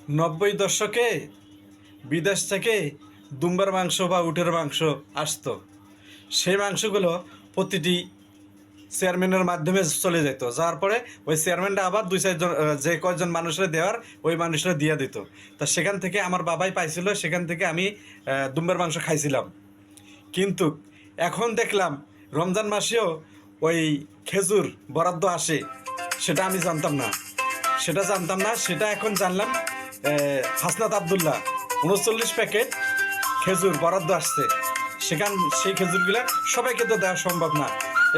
নব্বই দশকে বিদেশ থেকে দুম্বার মাংস বা উটের মাংস আসতো। সেই মাংসগুলো প্রতিটি চেয়ারম্যানের মাধ্যমে চলে যেত, যাওয়ার পরে ওই চেয়ারম্যানটা আবার দুই চারজন যে কয়জন মানুষরা দেওয়ার ওই মানুষরা দিয়ে দিত। তা সেখান থেকে আমার বাবাই পাইছিল, সেখান থেকে আমি দুম্বার মাংস খাইছিলাম। কিন্তু এখন দেখলাম রমজান মাসেও ওই খেজুর বরাদ্দ আসে, সেটা আমি জানতাম না, সেটা এখন জানলাম। হাসনাত আবদুল্লাহ 39 প্যাকেট খেজুর বরাদ্দ আসছে। সেই খেজুরগুলা সবাইকে তো দেওয়া সম্ভব না।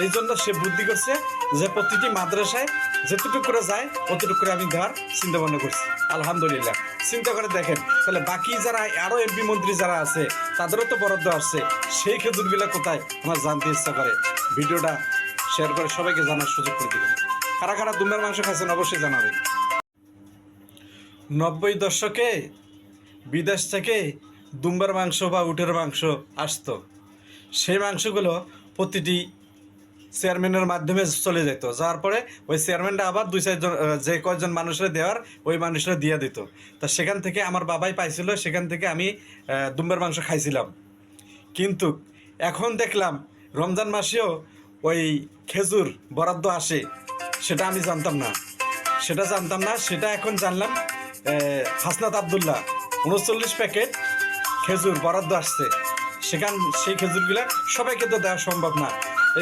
এই জন্য সে বুদ্ধি করছে যে প্রতিটি মাদ্রাসায় যেতটুকু করে যায় অতটুকু করে আমি দেওয়ার চিন্তা ভাবনা করছি। আলহামদুলিল্লাহ, চিন্তা করে দেখেন তাহলে বাকি যারা আরও এমপি মন্ত্রী যারা আছে তাদেরও তো বরাদ্দ আসছে। সেই খেজুরগুলা কোথায় আমার জানতে ইচ্ছা করে। ভিডিওটা শেয়ার করে সবাইকে জানার সুযোগ করে দেবেন। কারা কারা দুম্বার মাংস খাচ্ছেন অবশ্যই জানাবেন। নব্বই দশকে বিদেশ থেকে দুম্বার মাংস বা উটের মাংস আসতো। সেই মাংসগুলো প্রতিটি চেয়ারম্যানের মাধ্যমে চলে যেত, যাওয়ার পরে ওই চেয়ারম্যানটা আবার দুই চারজন যে কয়জন মানুষরা দেওয়ার ওই মানুষরা দিয়ে দিত। তা সেখান থেকে আমার বাবাই পাইছিল, সেখান থেকে আমি দুম্বার মাংস খাইছিলাম। কিন্তু এখন দেখলাম রমজান মাসেও ওই খেজুর বরাদ্দ আসে, সেটা আমি জানতাম না, সেটা এখন জানলাম। হাসনাত আবদুল্লাহ 39 প্যাকেট খেজুর বরাদ্দ আসছে। সেই খেজুরগুলা সবাইকে তো দেওয়া সম্ভব না।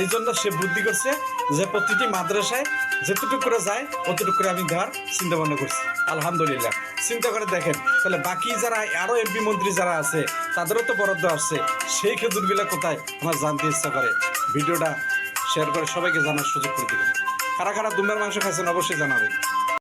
এই জন্য সে বুদ্ধি করছে যে প্রতিটি মাদ্রাসায় যেতটুকু করে যায় অতটুকু করে আমি দেওয়ার চিন্তা ভাবনা করছি। আলহামদুলিল্লাহ, চিন্তা করে দেখেন তাহলে বাকি যারা আরও এমপি মন্ত্রী যারা আছে তাদেরও তো বরাদ্দ আসছে। সেই খেজুরগুলা কোথায় আমার জানতে ইচ্ছা করে। ভিডিওটা শেয়ার করে সবাইকে জানার সুযোগ করে দেবেন। কারা কারা দুম্বার মাংস খাচ্ছেন অবশ্যই জানাবেন।